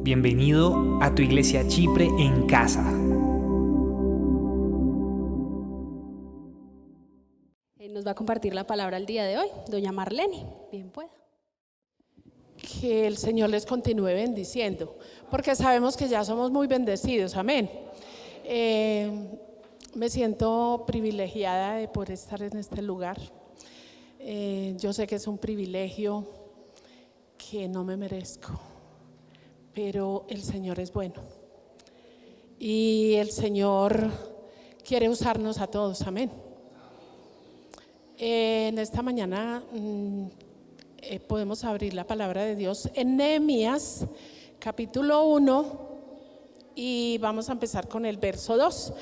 Bienvenido a tu iglesia Chipre en casa. Nos va a compartir la palabra el día de hoy, doña Marlene. Bien pueda. Que el Señor les continúe bendiciendo, porque sabemos que ya somos muy bendecidos, amén. Me siento privilegiada de poder estar en este lugar. Yo sé que es un privilegio que no me merezco, pero el Señor es bueno y el Señor quiere usarnos a todos, amén. En esta mañana podemos abrir la palabra de Dios en Nehemías capítulo 1 y vamos a empezar con el verso 2.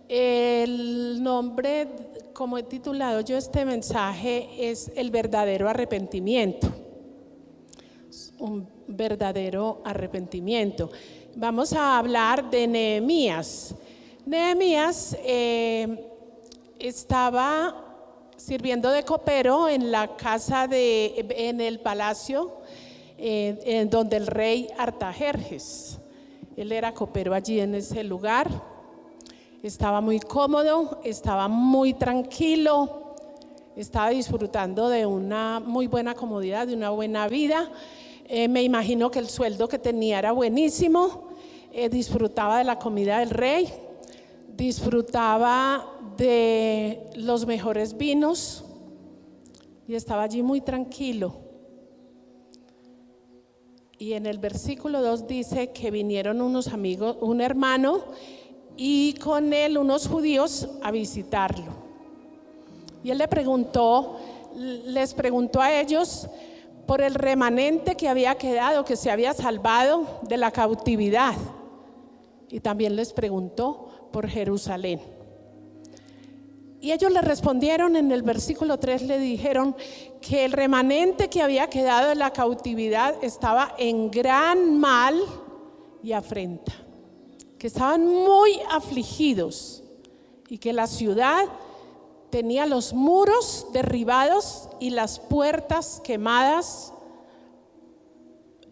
El nombre, como he titulado yo este mensaje, es el verdadero arrepentimiento. Un verdadero arrepentimiento. Vamos a hablar de Nehemías. Nehemías estaba sirviendo de copero en la casa en el palacio en donde el rey Artajerjes. Él era copero allí en ese lugar. Estaba muy cómodo, estaba muy tranquilo, estaba disfrutando de una muy buena comodidad, de una buena vida. Me imagino que el sueldo que tenía era buenísimo. Disfrutaba de la comida del rey, disfrutaba de los mejores vinos y estaba allí muy tranquilo. Y en el versículo 2 dice que vinieron unos amigos, un hermano y con él unos judíos a visitarlo. Y él les preguntó a ellos por el remanente que había quedado, que se había salvado de la cautividad. Y también les preguntó por Jerusalén. Y ellos le respondieron en el versículo 3, le dijeron que el remanente que había quedado de la cautividad estaba en gran mal y afrenta, que estaban muy afligidos y que la ciudad tenía los muros derribados y las puertas quemadas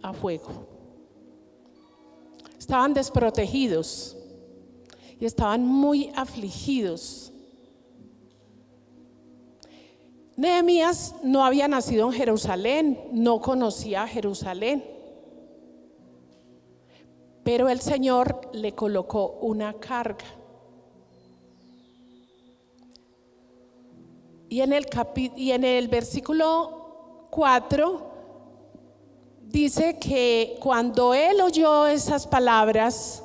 a fuego. Estaban desprotegidos y estaban muy afligidos. Nehemías no había nacido en Jerusalén, no conocía a Jerusalén, pero el Señor le colocó una carga. Y en el versículo 4 dice que cuando él oyó esas palabras,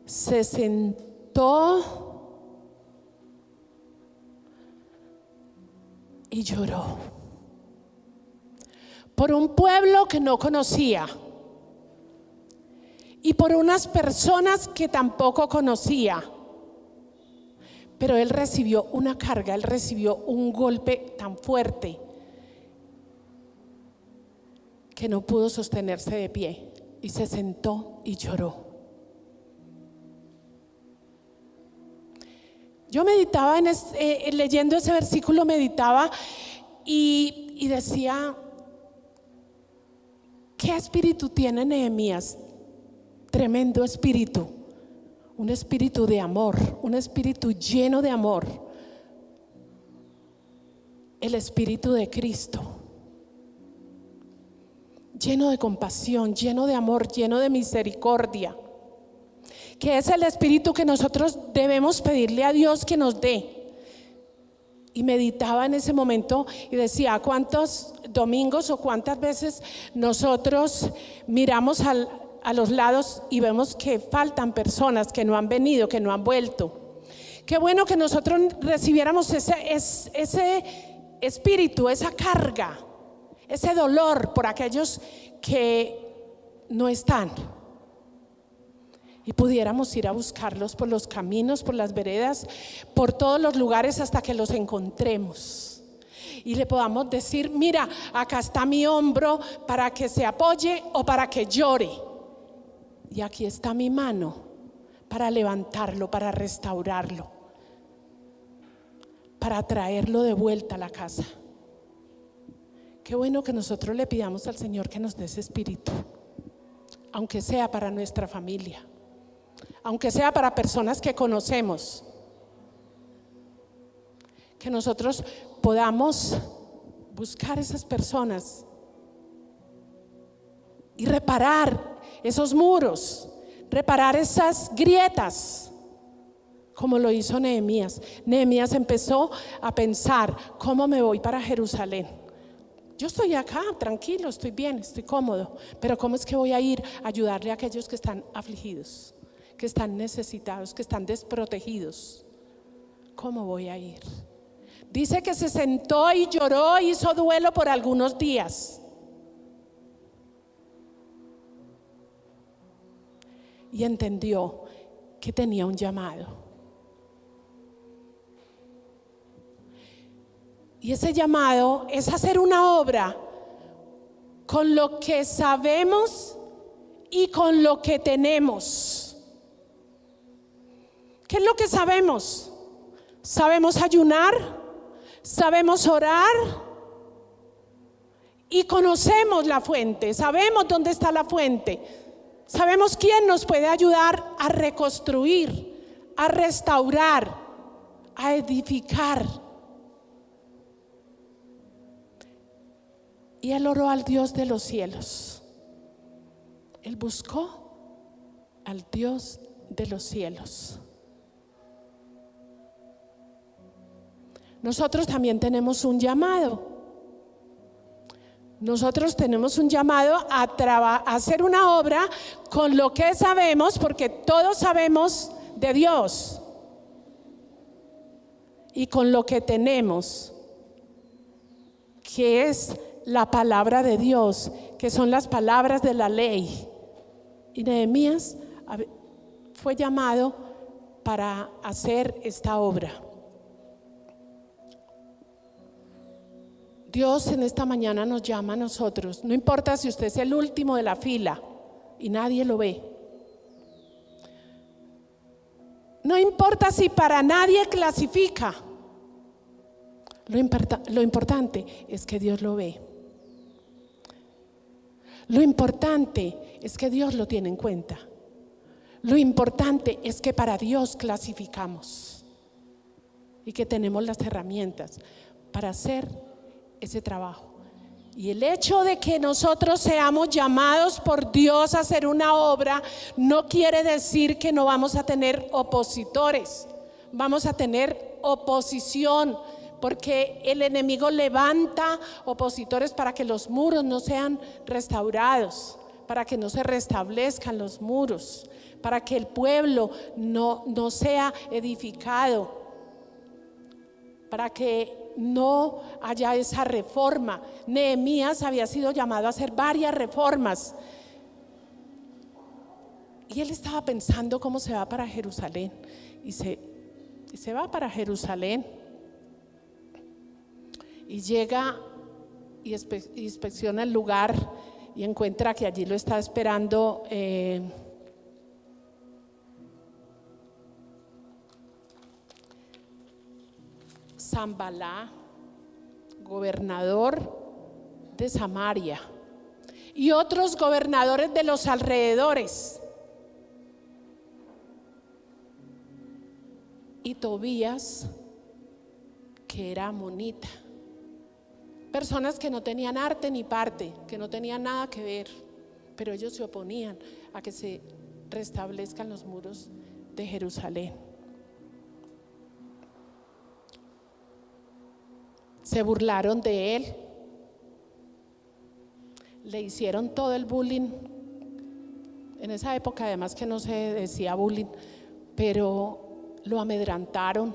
se sentó y lloró por un pueblo que no conocía y por unas personas que tampoco conocía. Pero él recibió una carga, él recibió un golpe tan fuerte que no pudo sostenerse de pie y se sentó y lloró. Yo meditaba leyendo ese versículo, meditaba y decía, ¿qué espíritu tiene Nehemías? Tremendo espíritu. Un espíritu de amor, un espíritu lleno de amor, el espíritu de Cristo, lleno de compasión, lleno de amor, lleno de misericordia, que es el espíritu que nosotros debemos pedirle a Dios que nos dé. Y meditaba en ese momento y decía, ¿cuántos domingos o cuántas veces nosotros miramos a los lados y vemos que faltan personas, que no han venido, que no han vuelto? Qué bueno que nosotros recibiéramos ese espíritu, esa carga, ese dolor por aquellos que no están, y pudiéramos ir a buscarlos por los caminos, por las veredas, por todos los lugares hasta que los encontremos y le podamos decir, mira, acá está mi hombro para que se apoye o para que llore. Y aquí está mi mano para levantarlo, para restaurarlo, para traerlo de vuelta a la casa. Qué bueno que nosotros le pidamos al Señor que nos dé ese espíritu. aunque sea para nuestra familia, aunque sea para personas que conocemos, que nosotros podamos buscar esas personas y reparar esos muros, reparar esas grietas, como lo hizo Nehemías. Nehemías empezó a pensar: ¿cómo me voy para Jerusalén? Yo estoy acá, tranquilo, estoy bien, estoy cómodo, pero ¿cómo es que voy a ir a ayudarle a aquellos que están afligidos, que están necesitados, que están desprotegidos? ¿Cómo voy a ir? Dice que se sentó y lloró, hizo duelo por algunos días. Y entendió que tenía un llamado. Y ese llamado es hacer una obra con lo que sabemos y con lo que tenemos. ¿Qué es lo que sabemos? Sabemos ayunar, sabemos orar y conocemos la fuente, sabemos dónde está la fuente, sabemos quién nos puede ayudar a reconstruir, a restaurar, a edificar. Y él oró al Dios de los cielos. Él buscó al Dios de los cielos. Nosotros también tenemos un llamado. Nosotros tenemos un llamado a hacer una obra con lo que sabemos, porque todos sabemos de Dios, y con lo que tenemos, que es la palabra de Dios, que son las palabras de la ley. Y Nehemías fue llamado para hacer esta obra. Dios en esta mañana nos llama a nosotros. No importa si usted es el último de la fila y nadie lo ve. No importa si para nadie clasifica. Lo importante es que Dios lo ve. Lo importante es que Dios lo tiene en cuenta. Lo importante es que para Dios clasificamos y que tenemos las herramientas para hacer ese trabajo. Y el hecho de que nosotros seamos llamados por Dios a hacer una obra no quiere decir que no vamos a tener opositores. Vamos a tener oposición, porque el enemigo levanta opositores para que los muros no sean restaurados, para que no se restablezcan los muros, para que el pueblo no sea edificado, para que no haya esa reforma. Nehemías había sido llamado a hacer varias reformas y él estaba pensando cómo se va para Jerusalén, y se va para Jerusalén y llega y inspecciona el lugar y encuentra que allí lo está esperando Sanbalá, gobernador de Samaria, y otros gobernadores de los alrededores, y Tobías, que era amonita. Personas que no tenían arte ni parte, que no tenían nada que ver, pero ellos se oponían a que se restablezcan los muros de Jerusalén. Se burlaron de él, le hicieron todo el bullying. En esa época además que no se decía bullying, pero lo amedrantaron.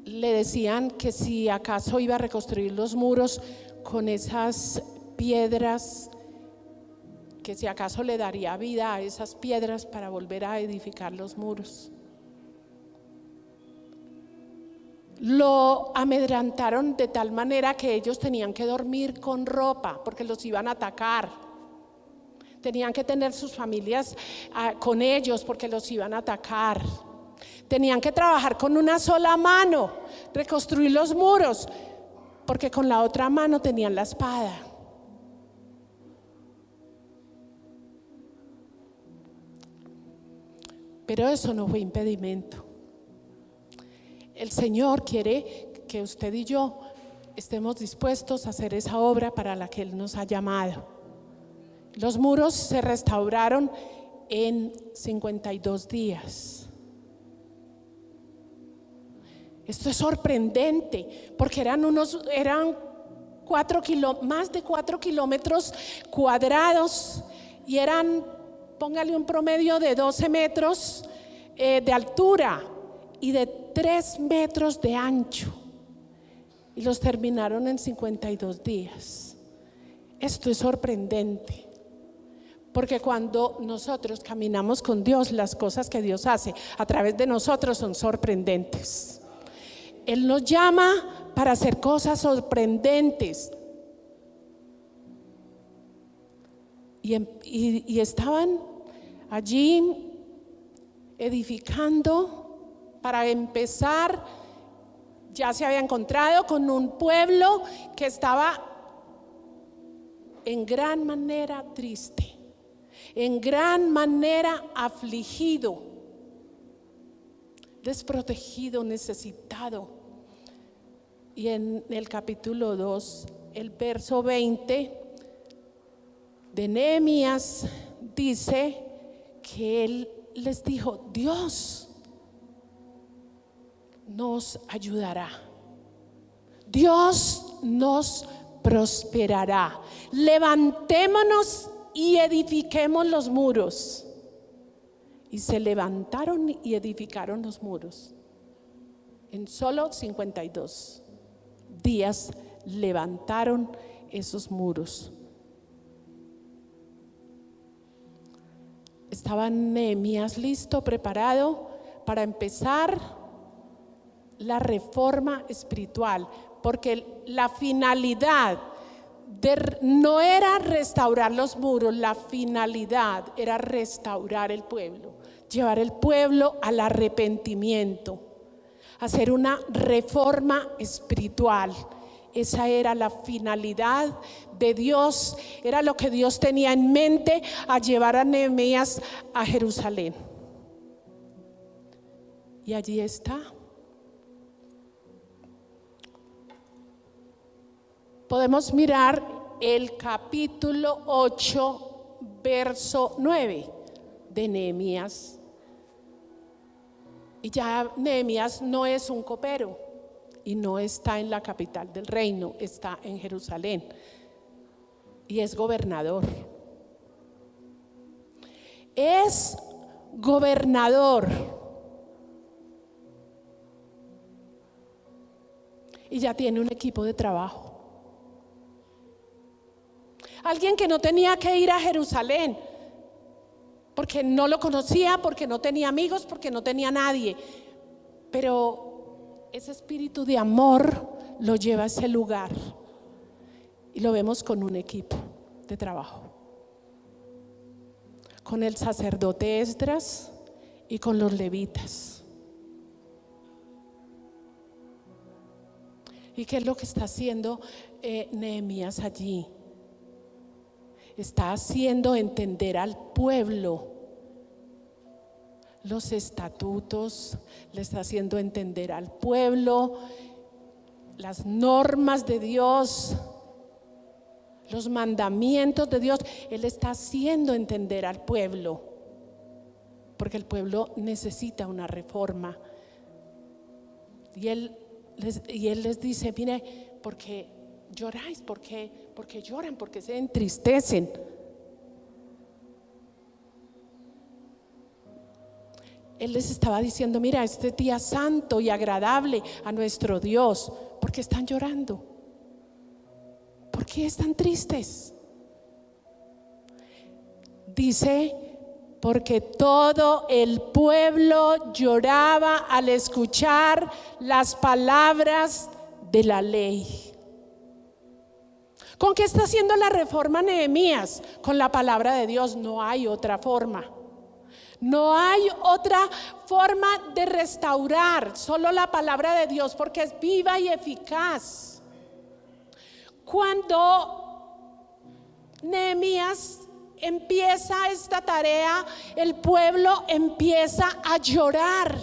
Le decían que si acaso iba a reconstruir los muros con esas piedras, que si acaso le daría vida a esas piedras para volver a edificar los muros. Lo amedrantaron de tal manera que ellos tenían que dormir con ropa porque los iban a atacar. Tenían que tener sus familias con ellos porque los iban a atacar. Tenían que trabajar con una sola mano, reconstruir los muros, porque con la otra mano tenían la espada. Pero eso no fue impedimento. El Señor quiere que usted y yo estemos dispuestos a hacer esa obra para la que Él nos ha llamado. Los muros se restauraron en 52 días. Esto es sorprendente, porque eran más de 4 kilómetros cuadrados y eran, póngale un promedio de 12 metros de altura y de 3 metros de ancho. Y los terminaron en 52 días. Esto es sorprendente. Porque cuando nosotros caminamos con Dios, las cosas que Dios hace a través de nosotros son sorprendentes. Él nos llama para hacer cosas sorprendentes. Y estaban allí edificando. Para empezar, ya se había encontrado con un pueblo que estaba en gran manera triste, en gran manera afligido, desprotegido, necesitado. Y en el capítulo 2, el verso 20 de Nehemías dice que él les dijo: Dios nos ayudará, Dios nos prosperará. Levantémonos y edifiquemos los muros. Y se levantaron y edificaron los muros. En solo 52 días levantaron esos muros. Estaba Nehemías listo, preparado para empezar la reforma espiritual, porque la finalidad no era restaurar los muros, la finalidad era restaurar el pueblo, llevar el pueblo al arrepentimiento, hacer una reforma espiritual. Esa era la finalidad de Dios, era lo que Dios tenía en mente a llevar a Nehemías a Jerusalén. Y allí está. Podemos mirar el capítulo 8, verso 9 de Nehemías. Y ya Nehemías no es un copero y no está en la capital del reino, está en Jerusalén y es gobernador. Es gobernador. Y ya tiene un equipo de trabajo. Alguien que no tenía que ir a Jerusalén porque no lo conocía, porque no tenía amigos, porque no tenía nadie. Pero ese espíritu de amor lo lleva a ese lugar. Y lo vemos con un equipo de trabajo. Con el sacerdote Esdras y con los levitas. ¿Y qué es lo que está haciendo Nehemías allí? Está haciendo entender al pueblo los estatutos, le está haciendo entender al pueblo las normas de Dios, los mandamientos de Dios. Él está haciendo entender al pueblo, porque el pueblo necesita una reforma. Y él les dice: mire, porque lloráis, porque lloran, porque se entristecen. Él les estaba diciendo: mira, este día santo y agradable a nuestro Dios, ¿por qué están llorando? ¿Por qué están tristes? Dice: porque todo el pueblo lloraba al escuchar las palabras de la ley. ¿Con qué está haciendo la reforma Nehemías? Con la palabra de Dios. No hay otra forma. No hay otra forma de restaurar, solo la palabra de Dios, porque es viva y eficaz. Cuando Nehemías empieza esta tarea, el pueblo empieza a llorar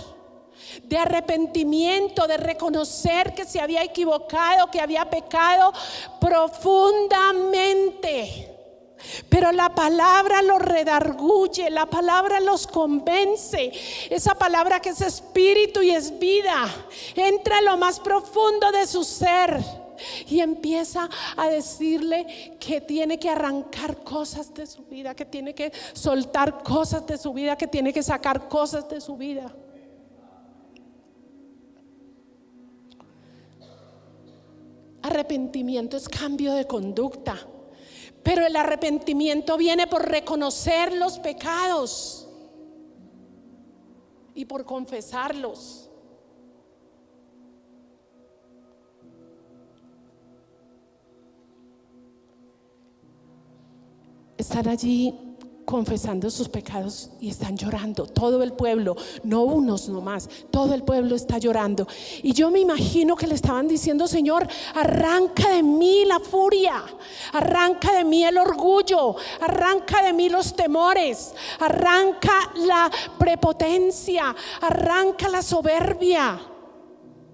de arrepentimiento, de reconocer que se había equivocado, que había pecado profundamente. Pero la palabra los redarguye, la palabra los convence. Esa palabra que es espíritu y es vida, entra en lo más profundo de su ser y empieza a decirle que tiene que arrancar cosas de su vida, que tiene que soltar cosas de su vida, que tiene que sacar cosas de su vida. Arrepentimiento es cambio de conducta, pero el arrepentimiento viene por reconocer los pecados y por confesarlos. Están allí confesando sus pecados y están llorando, todo el pueblo, no unos nomás, todo el pueblo está llorando. Y yo me imagino que le estaban diciendo: Señor, arranca de mí la furia, arranca de mí el orgullo, arranca de mí los temores, arranca la prepotencia, arranca la soberbia.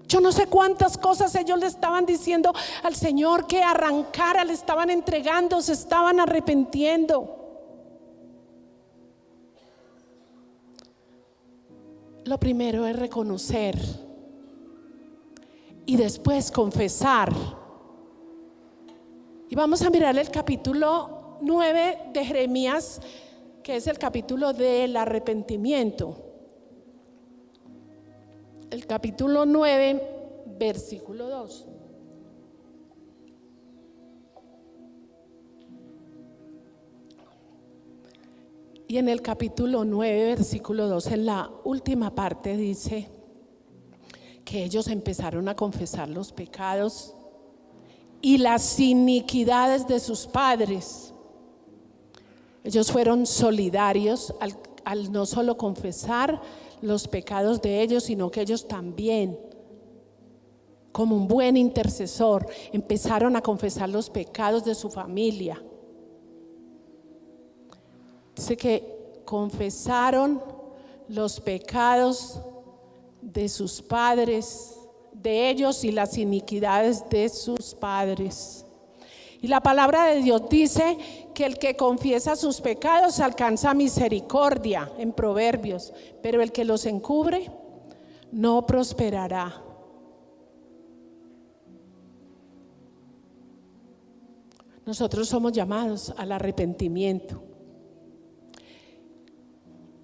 Yo no sé cuántas cosas ellos le estaban diciendo al Señor que arrancara, le estaban entregando, se estaban arrepintiendo. Lo primero es reconocer y después confesar. Y vamos a mirar el capítulo 9 de Jeremías, que es el capítulo del arrepentimiento. El capítulo 9, versículo 2. Y en el capítulo 9, versículo 2, en la última parte dice que ellos empezaron a confesar los pecados y las iniquidades de sus padres. Ellos fueron solidarios al no solo confesar los pecados de ellos, sino que ellos también, como un buen intercesor, empezaron a confesar los pecados de su familia. Dice que confesaron los pecados de sus padres, de ellos, y las iniquidades de sus padres. Y la palabra de Dios dice que el que confiesa sus pecados alcanza misericordia, en Proverbios, pero el que los encubre no prosperará. Nosotros somos llamados al arrepentimiento.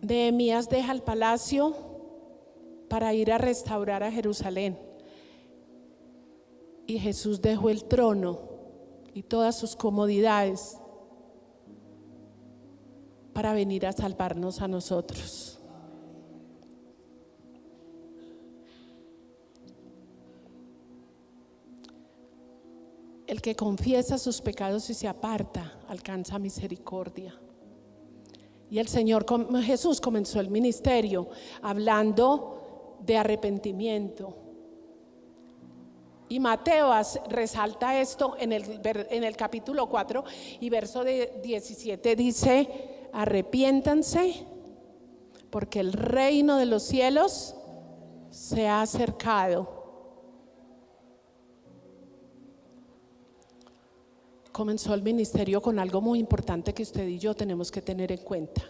Nehemías deja el palacio para ir a restaurar a Jerusalén, y Jesús dejó el trono y todas sus comodidades para venir a salvarnos a nosotros. El que confiesa sus pecados y se aparta alcanza misericordia. Y el Señor Jesús comenzó el ministerio hablando de arrepentimiento. Y Mateo resalta esto en el capítulo 4 y verso 17 dice: arrepiéntanse, porque el reino de los cielos se ha acercado. Comenzó el ministerio con algo muy importante que usted y yo tenemos que tener en cuenta: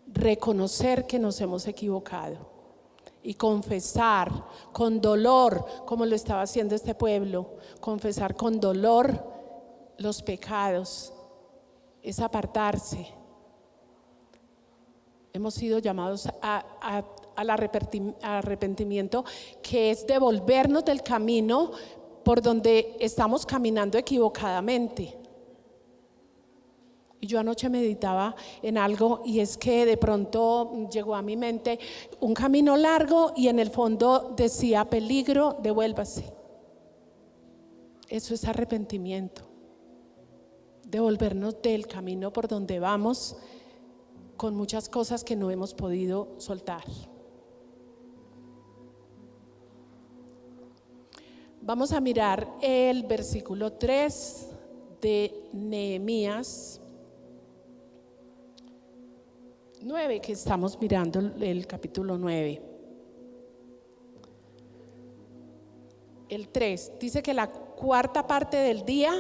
reconocer que nos hemos equivocado y confesar con dolor, como lo estaba haciendo este pueblo. Confesar con dolor los pecados es apartarse. Hemos sido llamados al arrepentimiento, que es devolvernos del camino por donde estamos caminando equivocadamente. Y yo anoche meditaba en algo, y es que de pronto llegó a mi mente un camino largo y en el fondo decía: peligro, devuélvase. Eso es arrepentimiento, devolvernos del camino por donde vamos con muchas cosas que no hemos podido soltar. Vamos a mirar el versículo 3 de Nehemías 9, que estamos mirando el capítulo 9. El 3 dice que la cuarta parte del día,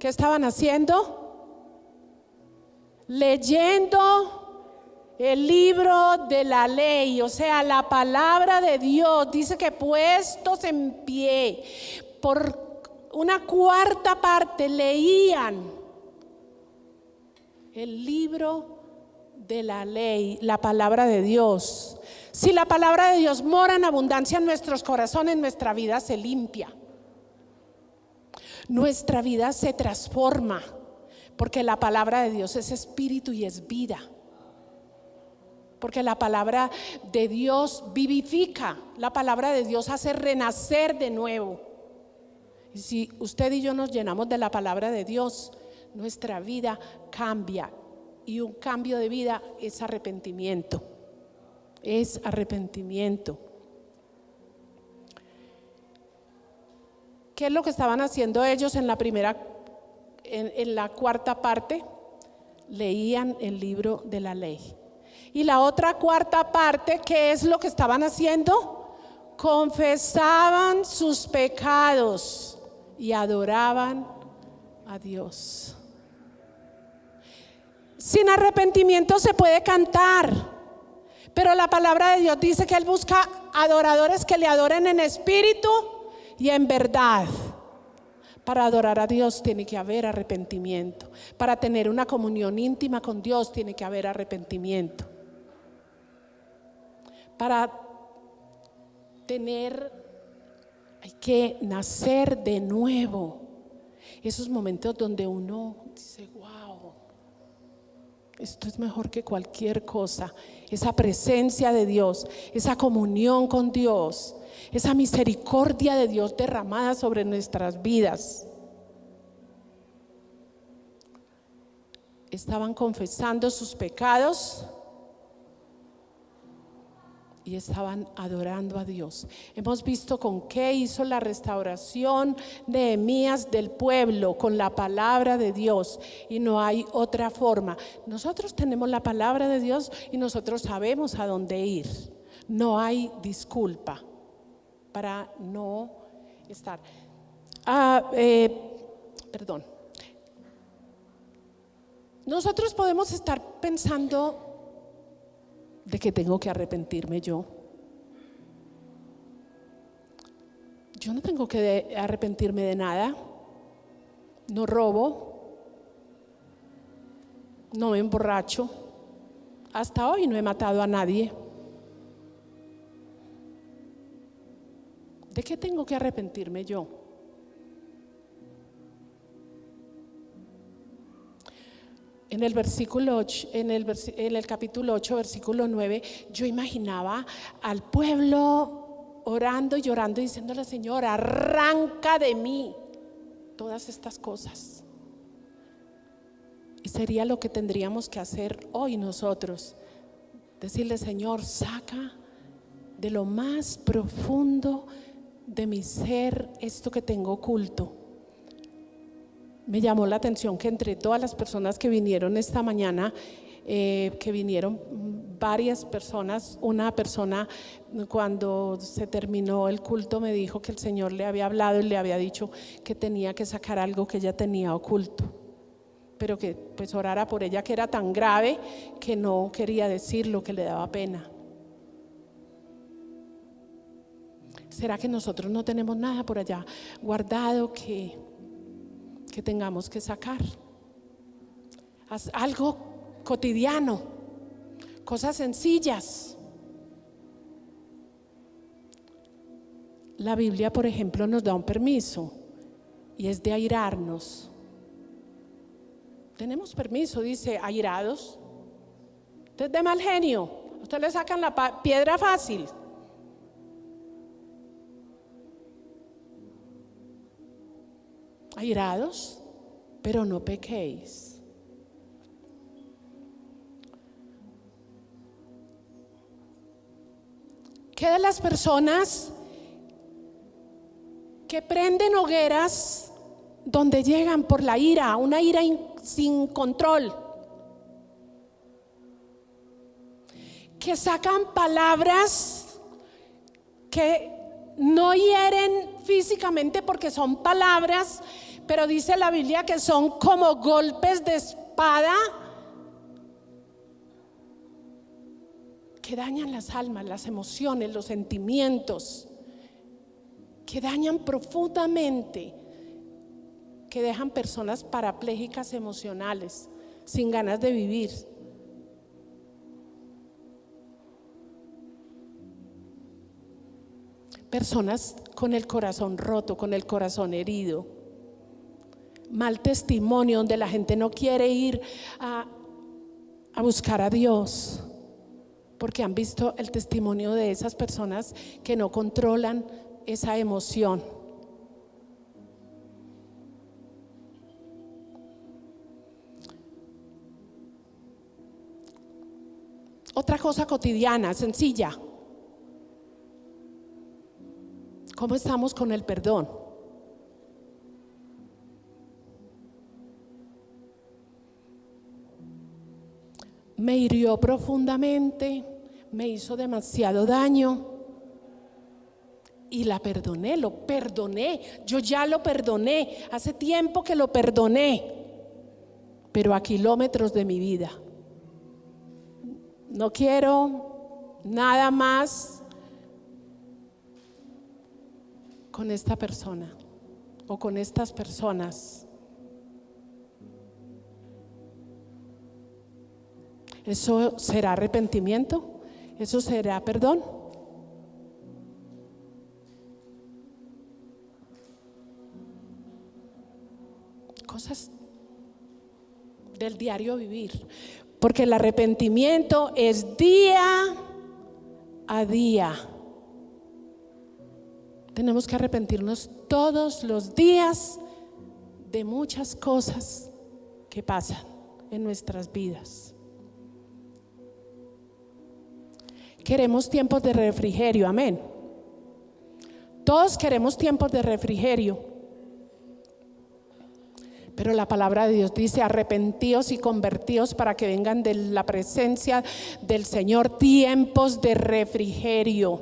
¿qué estaban haciendo? Leyendo el libro de la ley, o sea, la palabra de Dios. Dice que puestos en pie, por una cuarta parte leían el libro de la ley, la palabra de Dios. Si la palabra de Dios mora en abundancia en nuestros corazones, nuestra vida se limpia, nuestra vida se transforma, porque la palabra de Dios es espíritu y es vida. Porque la palabra de Dios vivifica, la palabra de Dios hace renacer de nuevo. Y si usted y yo nos llenamos de la palabra de Dios, nuestra vida cambia. Y un cambio de vida es arrepentimiento. Es arrepentimiento. ¿Qué es lo que estaban haciendo ellos en la cuarta parte? Leían el libro de la ley. Y la otra cuarta parte, ¿qué es lo que estaban haciendo? Confesaban sus pecados y adoraban a Dios. Sin arrepentimiento se puede cantar, pero la palabra de Dios dice que Él busca adoradores que le adoren en espíritu y en verdad. Para adorar a Dios tiene que haber arrepentimiento. Para tener una comunión íntima con Dios tiene que haber arrepentimiento. Para hay que nacer de nuevo. Esos momentos donde uno dice, wow, esto es mejor que cualquier cosa. Esa presencia de Dios, esa comunión con Dios, esa misericordia de Dios derramada sobre nuestras vidas. Estaban confesando sus pecados y estaban adorando a Dios. Hemos visto con qué hizo la restauración de Nehemías del pueblo, con la palabra de Dios, y no hay otra forma. Nosotros tenemos la palabra de Dios y nosotros sabemos a dónde ir. No hay disculpa para no estar. Nosotros podemos estar pensando de que tengo que arrepentirme yo. Yo no tengo que arrepentirme de nada. No robo, no me emborracho. Hasta hoy no he matado a nadie. ¿De qué tengo que arrepentirme yo? En el versículo 8, en el capítulo 8, versículo 9, yo imaginaba al pueblo orando y llorando y diciéndole: Señor, arranca de mí todas estas cosas. Y sería lo que tendríamos que hacer hoy nosotros: decirle: Señor, saca de lo más profundo de mi ser esto que tengo oculto. Me llamó la atención que entre todas las personas que vinieron esta mañana, que vinieron varias personas, una persona, cuando se terminó el culto, me dijo que el Señor le había hablado y le había dicho que tenía que sacar algo que ella tenía oculto, pero que pues orara por ella, que era tan grave que no quería decirlo, que le daba pena. ¿Será que nosotros no tenemos nada por allá guardado que tengamos que sacar? Haz algo cotidiano, cosas sencillas. La Biblia, por ejemplo, nos da un permiso, y es de airarnos. Tenemos permiso, dice: airados. Usted es de mal genio, usted le sacan la piedra fácil. Airados, pero no pequéis. ¿Qué de las personas que prenden hogueras donde llegan por la ira, una ira sin control, que sacan palabras que no hieren físicamente porque son palabras, pero dice la Biblia que son como golpes de espada que dañan las almas, las emociones, los sentimientos, que dañan profundamente, que dejan personas parapléjicas emocionales, sin ganas de vivir. Personas con el corazón roto, con el corazón herido. Mal testimonio, donde la gente no quiere ir a buscar a Dios, porque han visto el testimonio de esas personas que no controlan esa emoción. Otra cosa cotidiana, sencilla. ¿Cómo estamos con el perdón? Me hirió profundamente, me hizo demasiado daño y la perdoné, lo perdoné. Yo ya lo perdoné, hace tiempo que lo perdoné, pero a kilómetros de mi vida. No quiero nada más con esta persona o con estas personas. ¿Eso será arrepentimiento? ¿Eso será perdón? Cosas del diario vivir. Porque el arrepentimiento es día a día. Tenemos que arrepentirnos todos los días de muchas cosas que pasan en nuestras vidas. Queremos tiempos de refrigerio, amén. Todos queremos tiempos de refrigerio. Pero la palabra de Dios dice: arrepentíos y convertíos para que vengan de la presencia del Señor tiempos de refrigerio.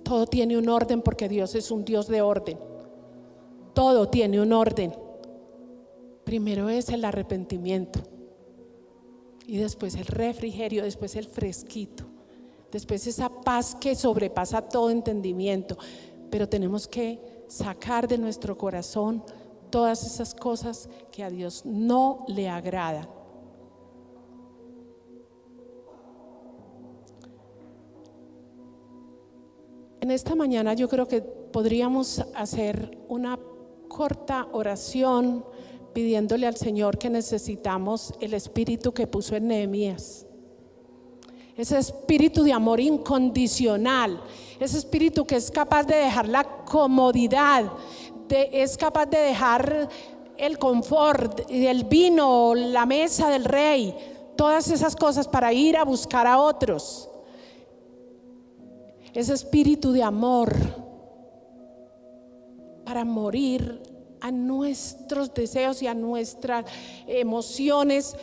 Todo tiene un orden, porque Dios es un Dios de orden. Todo tiene un orden. Primero es el arrepentimiento, y después el refrigerio, después el fresquito, después esa paz que sobrepasa todo entendimiento. Pero tenemos que sacar de nuestro corazón todas esas cosas que a Dios no le agradan. En esta mañana yo creo que podríamos hacer una corta oración pidiéndole al Señor que necesitamos el espíritu que puso en Nehemías. Ese espíritu de amor incondicional, ese espíritu que es capaz de dejar la comodidad, es capaz de dejar el confort, el vino, la mesa del rey, todas esas cosas para ir a buscar a otros. Ese espíritu de amor para morir a nuestros deseos y a nuestras emociones,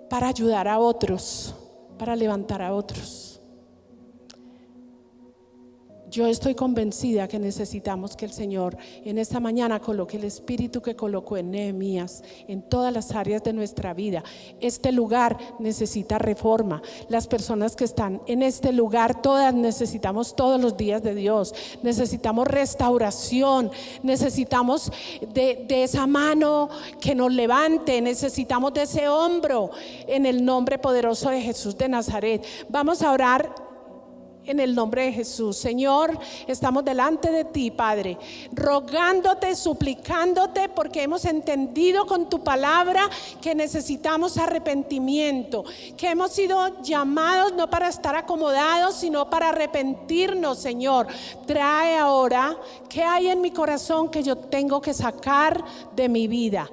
para ayudar a otros, para levantar a otros. Yo estoy convencida que necesitamos que el Señor en esta mañana coloque el espíritu que colocó en Nehemías en todas las áreas de nuestra vida. Este lugar necesita reforma. Las personas que están en este lugar, todas necesitamos todos los días de Dios. Necesitamos restauración, necesitamos de esa mano que nos levante, necesitamos de ese hombro, en el nombre poderoso de Jesús de Nazaret. Vamos a orar en el nombre de Jesús. Señor, estamos delante de ti, Padre, rogándote, suplicándote, porque hemos entendido con tu palabra que necesitamos arrepentimiento, que hemos sido llamados no para estar acomodados, sino para arrepentirnos. Señor, trae ahora qué hay en mi corazón que yo tengo que sacar de mi vida,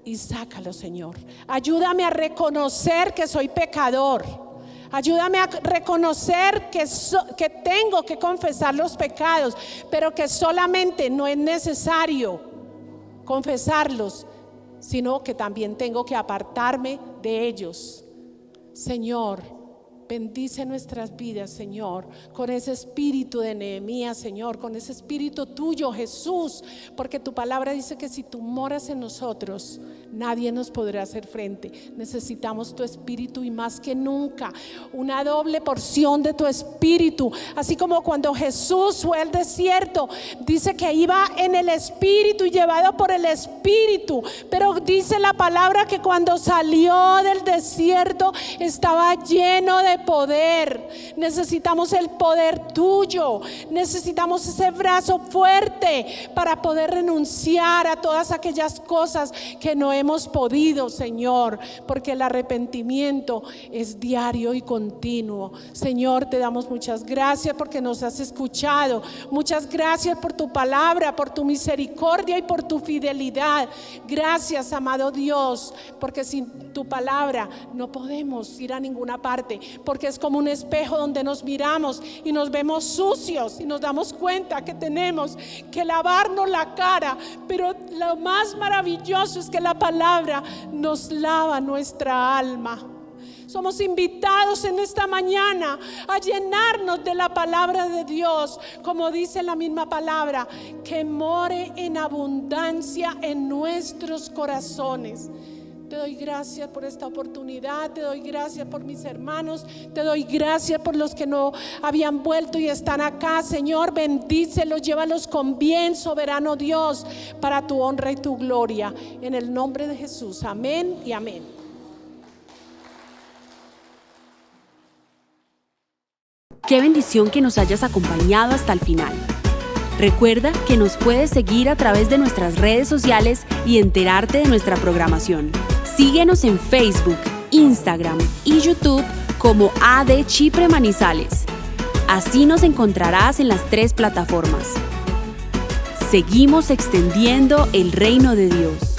y sácalo, Señor. Ayúdame a reconocer que soy pecador. Ayúdame a reconocer que tengo que confesar los pecados, pero que solamente no es necesario confesarlos, sino que también tengo que apartarme de ellos. Señor, bendice nuestras vidas, Señor, con ese espíritu de Nehemías, Señor, con ese espíritu tuyo, Jesús, porque tu palabra dice que si tú moras en nosotros, nadie nos podrá hacer frente. Necesitamos tu espíritu y más que nunca una doble porción de tu espíritu, así como cuando Jesús fue al desierto, dice que iba en el espíritu y llevado por el espíritu, pero dice la palabra que cuando salió del desierto estaba lleno de poder. Necesitamos el poder tuyo, necesitamos ese brazo fuerte para poder renunciar a todas aquellas cosas que no hemos podido, Señor, porque el arrepentimiento es diario y continuo. Señor, te damos muchas gracias porque nos has escuchado. Muchas gracias por tu palabra, por tu misericordia y por tu fidelidad. Gracias, amado Dios, porque sin tu palabra no podemos ir a ninguna parte, porque es como un espejo donde nos miramos y nos vemos sucios y nos damos cuenta que tenemos que lavarnos la cara, pero lo más maravilloso es que la palabra nos lava nuestra alma. Somos invitados en esta mañana a llenarnos de la palabra de Dios, como dice la misma palabra, que more en abundancia en nuestros corazones. Te doy gracias por esta oportunidad, te doy gracias por mis hermanos, te doy gracias por los que no habían vuelto y están acá. Señor, bendícelos, llévalos con bien, soberano Dios, para tu honra y tu gloria. En el nombre de Jesús, amén y amén. Qué bendición que nos hayas acompañado hasta el final. Recuerda que nos puedes seguir a través de nuestras redes sociales y enterarte de nuestra programación. Síguenos en Facebook, Instagram y YouTube como AD Chipre Manizales. Así nos encontrarás en las 3 plataformas. Seguimos extendiendo el reino de Dios.